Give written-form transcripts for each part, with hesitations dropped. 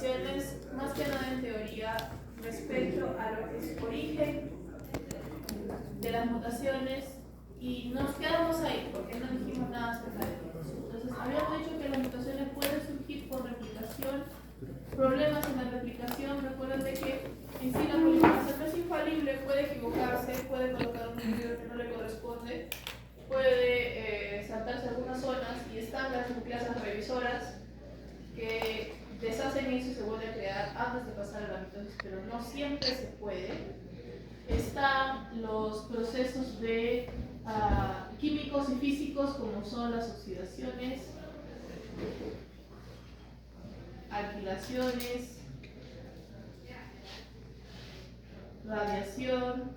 observaciones, más que nada en teoría, respecto a lo que es origen de las mutaciones, y nos quedamos ahí porque no dijimos nada acerca de ellos. Entonces, habíamos dicho que las mutaciones pueden surgir por replicación, problemas en la replicación. Recuerden de que en sí la polimerasa no es infalible, puede equivocarse, puede colocar un núcleo que no le corresponde, puede saltarse algunas zonas, y están las nucleasas revisoras que deshacen eso y se vuelve a crear antes de pasar a la mitosis, pero no siempre se puede. Están los procesos de químicos y físicos, como son las oxidaciones, alquilaciones, radiación,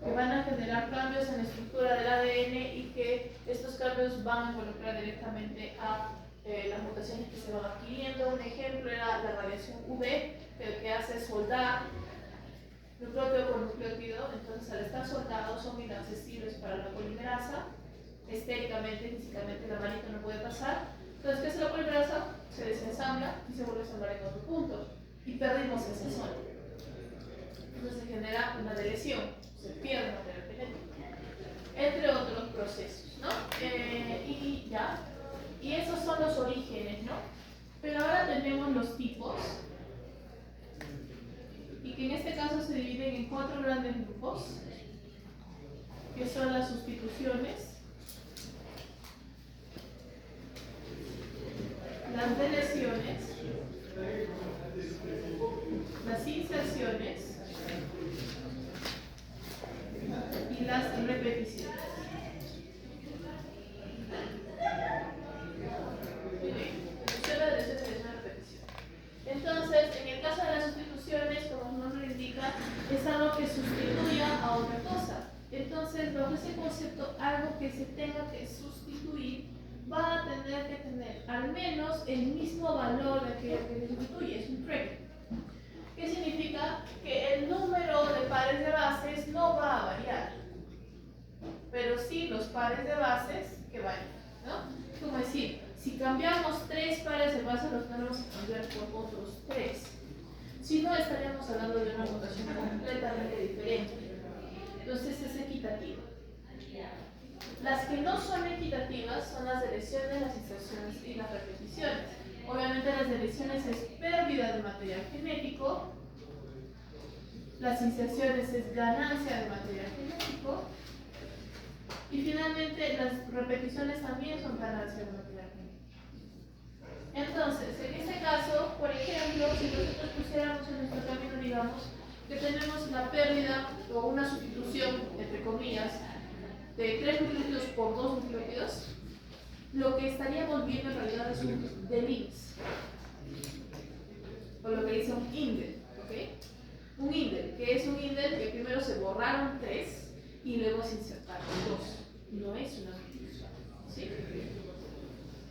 que van a generar cambios en la estructura del ADN, y que estos cambios van a involucrar directamente a las mutaciones que se van adquiriendo. Un ejemplo era la radiación UV, que lo que hace es soldar nucleótido con nucleótido. Entonces, al estar soldados, son inaccesibles para la polimerasa. Estéricamente, físicamente, la manita no puede pasar. Entonces, ¿qué hace la polimerasa? Se desensambla y se vuelve a ensamblar en otro punto, y perdimos esa zona. Entonces, se genera una delesión, se pierde material genético, entre otros procesos, ¿no? Y esos son los orígenes, ¿no? Pero ahora tenemos los tipos, y que en este caso se dividen en 4 grandes grupos, que son las sustituciones, las deleciones, las inserciones y las repeticiones. Entonces, en el caso de las sustituciones, como su nombre lo indica, es algo que sustituya a otra cosa. Entonces, bajo ese concepto, algo que se tenga que sustituir va a tener que tener al menos el mismo valor de aquello que se sustituye. Es un trait. ¿Qué significa? Que el número de pares de bases no va a variar, pero sí los pares de bases que varían, ¿no? Como decir, si cambiamos 3 pares de bases, los vamos a cambiar por otros 3. Si no, estaríamos hablando de una mutación completamente diferente. Entonces, es equitativo. Las que no son equitativas son las deleciones, las inserciones y las repeticiones. Obviamente, las deleciones es pérdida de material genético, las inserciones es ganancia de material genético, y finalmente las repeticiones también son ganancia de material genético. Entonces, en este caso, por ejemplo, si nosotros pusiéramos en nuestro camino, digamos, que tenemos la pérdida o una sustitución, entre comillas, de 3 nucleótidos por 2 nucleótidos, lo que estaríamos viendo en realidad es un delins, o lo que dice un indel, ¿ok? Un indel, que es un indel que primero se borraron 3 y luego se insertaron 2. No es una sustitución, ¿sí?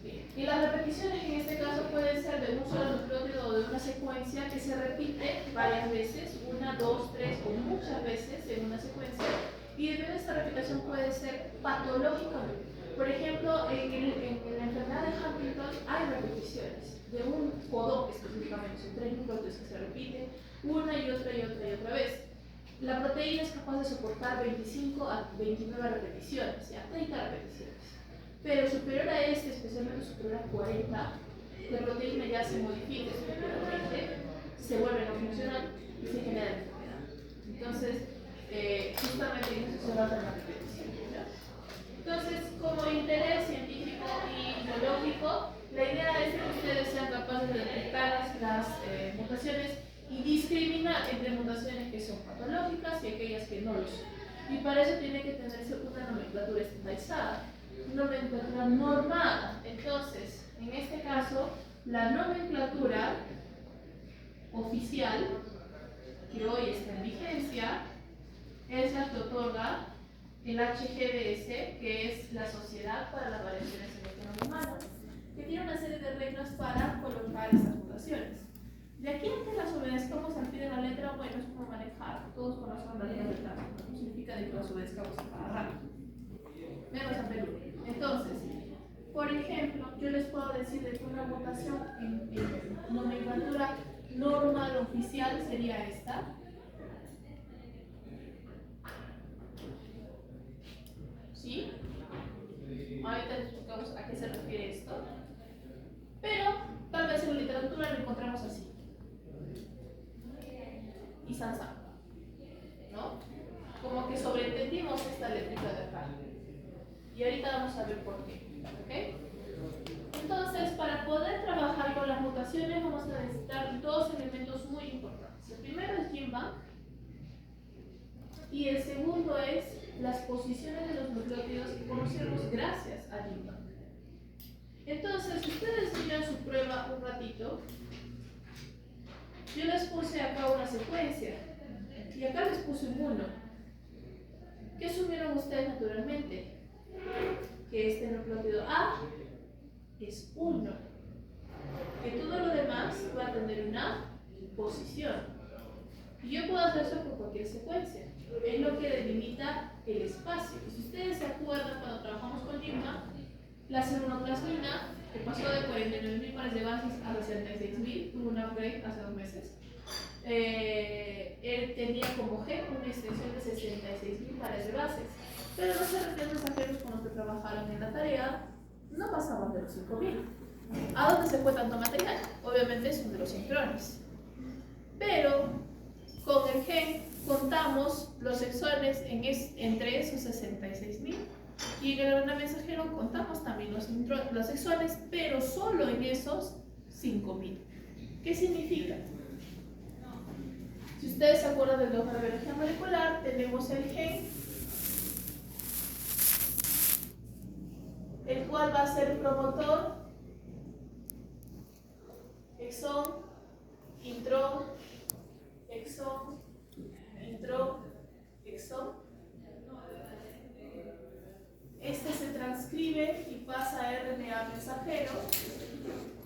Bien. Y las repeticiones en este caso pueden ser de un solo nucleótido o de una secuencia que se repite varias veces, 1, 2, 3 o muchas veces en una secuencia, y de esta repetición puede ser patológica. Por ejemplo, en la enfermedad de Huntington hay repeticiones de un codón específicamente, son 3 nucleótidos que se repiten una y otra y otra y otra vez. La proteína es capaz de soportar 25 a 29 repeticiones, ya 30 repeticiones. Pero superior a este, especialmente superior a 40, la proteína ya se modifica estructuralmente, se vuelve no funcional y se genera enfermedad. Entonces, justamente en eso se basa la repetición, ¿no? Entonces, como interés científico y biológico, la idea es que ustedes sean capaces de detectar las mutaciones y discriminar entre mutaciones que son patológicas y aquellas que no lo son. Y para eso tiene que tenerse una nomenclatura estandarizada, una nomenclatura normada. Entonces, en este caso, la nomenclatura oficial que hoy está en vigencia es la que otorga el HGBS, que es la Sociedad para las Variaciones en el Genoma Humano, que tiene una serie de reglas para colocar estas mutaciones. De aquí a que las obedezcamos al pie de la letra, bueno, es como manejar. Todos conocen las reglas del tránsito, no significa que las obedezcamos a cada rato. Menos a Perú. Entonces, Por ejemplo, yo les puedo decir de que una mutación en nomenclatura normal oficial sería esta. ¿Sí? Ahorita les explicamos a qué se refiere esto. Pero tal vez en la literatura lo encontramos así. Y Sansa, ¿no? Como que sobreentendimos esta letrita de acá. Y ahorita vamos a ver por qué. ¿Ok? Entonces, para poder trabajar con las mutaciones vamos a necesitar dos elementos muy importantes. El primero es GenBank y el segundo es las posiciones de los nucleótidos que conocemos gracias a GenBank. Entonces, si ustedes miran su prueba un ratito, yo les puse acá una secuencia y acá les puse un 1. ¿Qué asumieron ustedes naturalmente? Que este nucleótido A es 1, que todo lo demás va a tener una posición. Y yo puedo hacer eso con cualquier secuencia. Es lo que delimita el espacio. Y si ustedes se acuerdan cuando trabajamos con GenBank, la ceruloplasmina, que pasó de 49.000 pares de bases a 66.000, tuvo un upgrade hace 2 meses. Él tenía como G una extensión de 66.000 pares de bases, pero los RT mensajeros con los que trabajaron en la tarea no pasaban de los 5.000. ¿A dónde se fue tanto material? Obviamente son de los intrones. Pero con el gen contamos los exones entre esos 66.000 y en el RNA mensajero contamos también los exones, pero solo en esos 5.000. ¿Qué significa? Si ustedes se acuerdan del dogma de biología molecular, tenemos el gen, el cual va a ser promotor, exón, intrón, exón, intrón, exón. Este se transcribe y pasa a RNA mensajero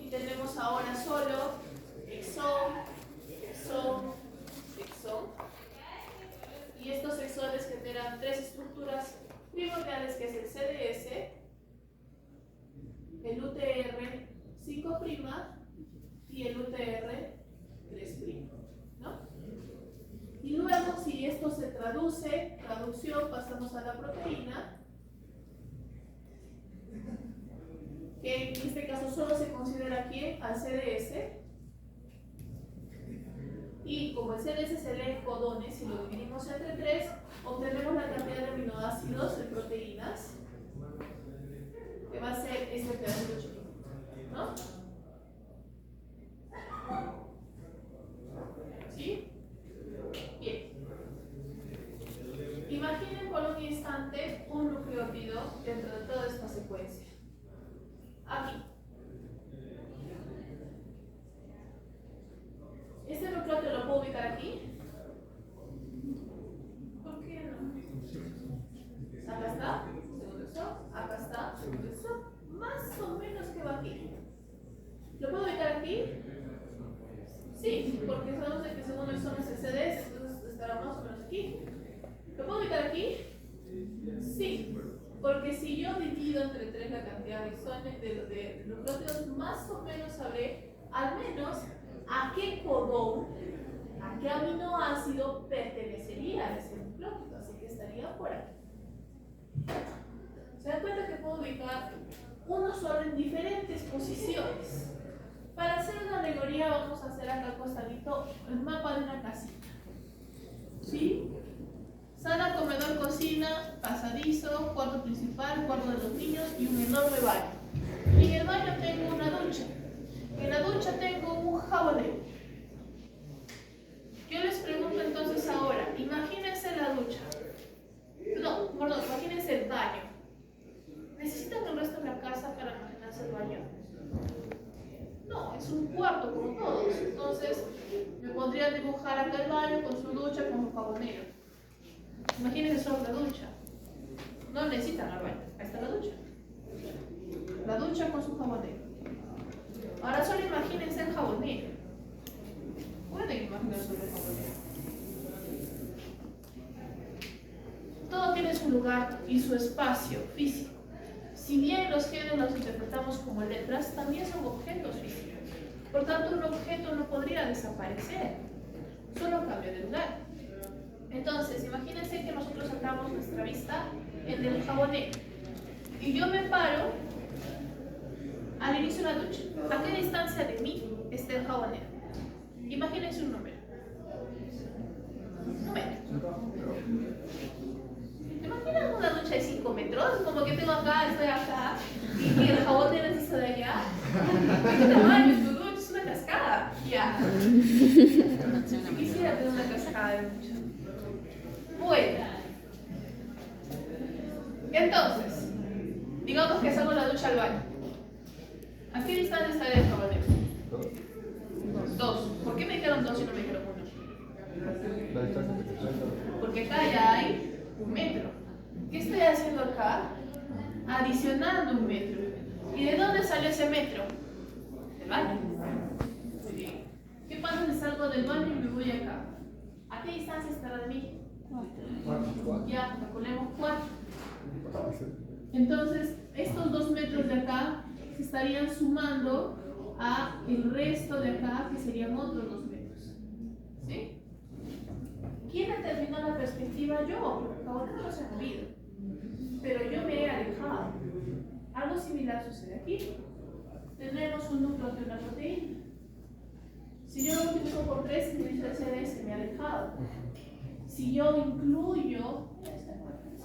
y tenemos ahora solo exón, exón, exón. Y estos exones generan 3 estructuras primordiales, que es el CDS, el UTR 5' y el UTR 3', ¿no? Y luego, si esto se traduce, traducción, pasamos a la proteína, que en este caso solo se considera aquí al CDS. Y como el CDS se lee en codones, si lo dividimos entre 3, obtenemos la cantidad de aminoácidos en proteínas, que va a ser este pedacito chiquito, ¿no? ¿Sí? Bien. Imaginen por un instante un nucleótido dentro de toda esta secuencia. Aquí. ¿Este nucleótido lo puedo ubicar aquí? ¿Por qué no? Acá está, segundo exón, acá está, segundo exón, más o menos que va aquí. ¿Lo puedo ubicar aquí? Sí, porque sabemos que el segundo exón es el CDS, entonces estará más o menos aquí. ¿Lo puedo ubicar aquí? Sí, porque si yo divido entre 3 la cantidad de exones de nucleótidos, más o menos sabré al menos a qué codón, a qué aminoácido pertenecería ese nucleótido, así que estaría por aquí. ¿Se dan cuenta que puedo ubicar uno solo en diferentes posiciones? Para hacer una alegoría vamos a hacer acá al costadito el mapa de una casita. ¿Sí? Sala, comedor, cocina, pasadizo, cuarto principal, cuarto de los niños y un enorme baño. Y en el baño tengo una ducha. En la ducha tengo un jabonero. Yo les pregunto entonces ahora, imagínense la ducha. No, perdón, imagínense el baño. ¿Necesitan el resto de la casa para imaginarse el baño? No, es un cuarto como todos. Entonces, me podrían dibujar acá el baño con su ducha, con su jabonero. Imagínense solo la ducha. No necesitan el baño. Ahí está la ducha. La ducha con su jabonero. Ahora solo imagínense el jabonero. Pueden imaginar solo el jabonero. Todo tiene su lugar y su espacio físico. Si bien los genes los interpretamos como letras, también son objetos físicos. Por tanto, un objeto no podría desaparecer, solo cambia de lugar. Entonces, imagínense que nosotros sacamos nuestra vista en el jabonero y yo me paro al inicio de la ducha. ¿A qué distancia de mí está el jabonero? Imagínense un número. Un metro. ¿Te imaginas una ducha de 5 metros? Como que tengo acá, estoy acá, y el jabonero es eso de allá. ¿Qué tamaño es tu ducha? Es una cascada. Ya. Quisiera tener una cascada de ducha. Bueno. Entonces, digamos que salgo la ducha al baño. ¿A qué distancia está el jabonero? 2. ¿Por qué me dijeron 2 y no me dijeron 1? Porque acá ya hay 1 metro. ¿Qué estoy haciendo acá? Adicionando 1 metro. ¿Y de dónde salió ese metro? Del baño. Muy bien. ¿Qué pasa si salgo del baño y me voy acá? ¿A qué distancia estará de mí? 4. Ya, calculemos 4. Entonces, estos 2 metros de acá se estarían sumando a el resto de acá, que serían otros 2 metros. ¿Sí? ¿Quién determinó la perspectiva? Yo, porque el jabonero no se ha movido. Pero yo me he alejado. Algo similar sucede aquí. Tenemos un núcleo de una proteína. Si yo lo multiplico por 3, significa que se me ha alejado. Si yo incluyo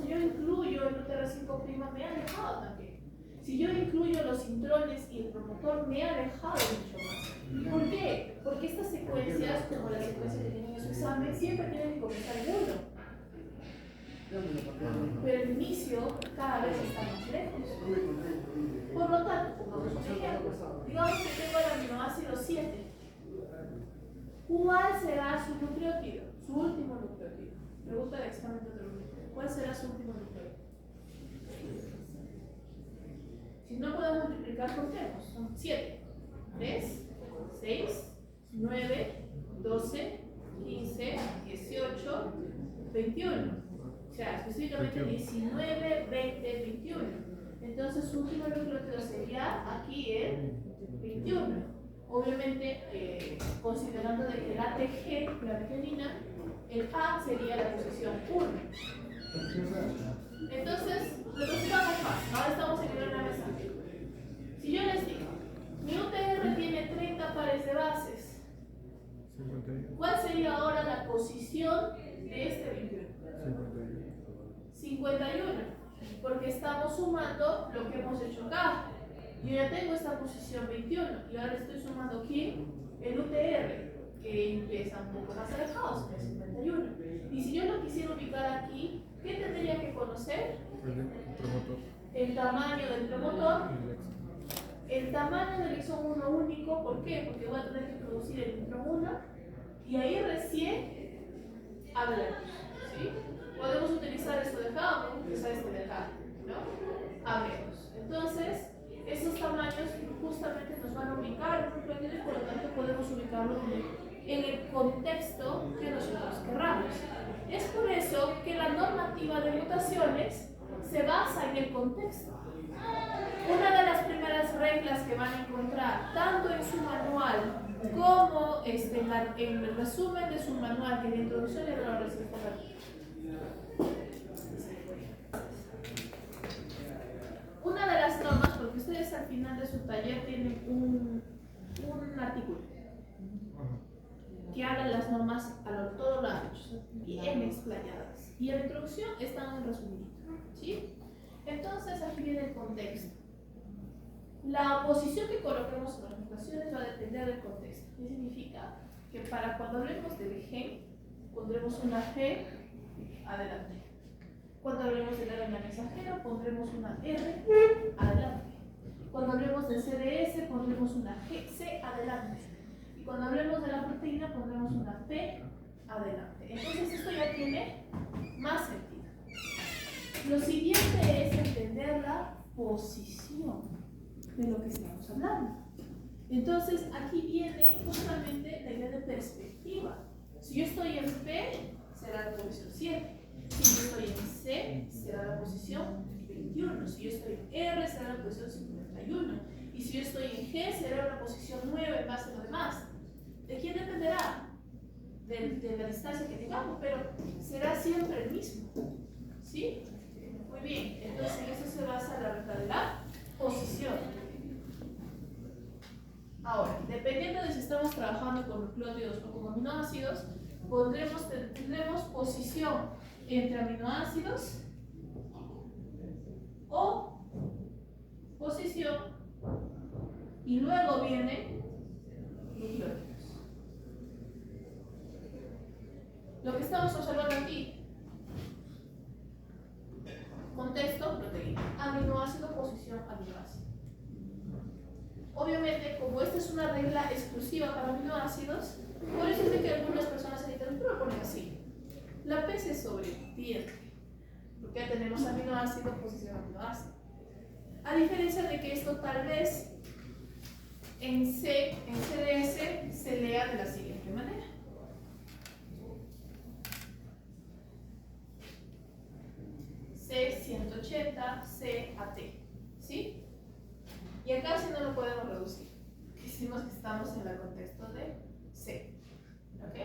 el UTR5', me he alejado también. Si yo incluyo los intrones y el promotor, me he alejado mucho más. ¿Por qué? Porque estas secuencias, como la secuencia que tienen en su examen, siempre tienen que comenzar en 1. Pero el inicio cada vez está más lejos. Por lo tanto, pongamos un ejemplo. Digamos que tengo el aminoácido 7. ¿Cuál será su nucleótido? Su último nucleótido. Pregunta de examen de otro. ¿Cuál será su último nucleótido? Si no podemos multiplicar, contemos. Son 7. 3, 6, 9, 12, 15, 18, 21. O sea, específicamente 19, 20, 21. Entonces su último nucleótido sería aquí el 21. Obviamente, considerando de que el ATG, la arginina, el A sería la posición 1. Entonces, retrocedamos más. Ahora estamos en el mensaje. Si yo les digo, mi UTR tiene 30 pares de bases, ¿cuál sería ahora la posición de este 21? 51. Porque estamos sumando lo que hemos hecho acá. Yo ya tengo esta posición 21 y ahora estoy sumando aquí el UTR, que empieza un poco más alejados, que es 51. Y si yo lo quisiera ubicar aquí, ¿qué tendría que conocer? El tamaño del promotor, el tamaño del exón 1 único. ¿Por qué? Porque voy a tener que producir el intrón 1 y ahí recién hablamos. ¿Sí? Podemos utilizar esto de acá o podemos utilizar este de acá, ¿no? Hablemos. Entonces, esos tamaños justamente nos van a ubicar en un nucleótido y por lo tanto podemos ubicarlo en el contexto que nosotros querramos. Es por eso que la normativa de mutaciones se basa en el contexto. Una de las primeras reglas que van a encontrar, tanto en su manual como en el resumen de su manual, que es la introducción y la respuesta. Una de las normas, porque ustedes al final de su taller tienen un artículo que habla de las normas a todo lo ancho, bien explayadas. Y en la introducción están en resumidito, ¿sí? Entonces aquí viene el contexto. La posición que coloquemos en las mutaciones va a depender del contexto. ¿Qué significa? Que para cuando hablemos del gen, pondremos una G adelante. Cuando hablemos del RNA mensajero, pondremos una R adelante. Cuando hablemos del CDS, pondremos una C adelante. Y cuando hablemos de la proteína, pondremos una P adelante. Entonces esto ya tiene más sentido. Lo siguiente es entender la posición de lo que estamos hablando. Entonces aquí viene justamente la idea de perspectiva. Si yo estoy en P, será la posición 7. Si yo estoy en C, será la posición 21. 21. Si yo estoy en R, será la posición 51. Y si yo estoy en G, será una posición 9 en base a lo demás. ¿De quién dependerá? De la distancia que tengamos, pero será siempre el mismo. ¿Sí? Muy bien. Entonces en eso se basa la regla de la posición. Ahora, dependiendo de si estamos trabajando con nucleótidos o con aminoácidos, tendremos posición entre aminoácidos o posición y luego vienen nucleótidos. Lo que estamos observando aquí, contexto, proteína, aminoácido, posición, aminoácido. Obviamente, como esta es una regla exclusiva para aminoácidos, por eso es de que algunas personas en literatura lo ponen así. La P se sobreentiende, porque ya tenemos aminoácido, posición, aminoácido. A diferencia de que esto tal vez en CDS se lea de la siguiente manera. C180, CAT. ¿Sí? Y acá sí no lo podemos reducir. Decimos que estamos en el contexto de C. ¿Ok?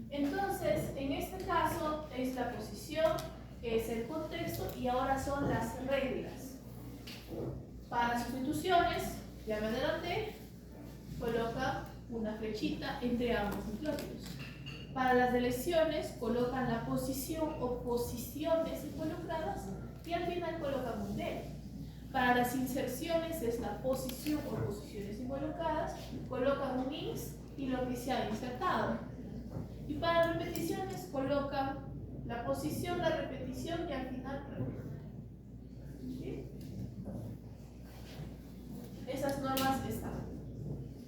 Entonces, en este caso es la posición, es el contexto y ahora son las reglas. Para sustituciones, ya me adelanté, coloca una flechita entre ambos nucleótidos. Para las deleciones, colocan la posición o posiciones involucradas y al final colocan un D. Para las inserciones es la posición o posiciones involucradas, colocan un ins y lo que se ha insertado. Y para las repeticiones colocan la posición, la repetición y al final ¿sí? Esas normas están.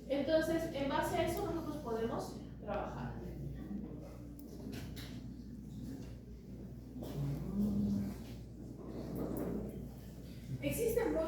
Entonces, en base a eso nosotros podemos trabajar. Existen muchas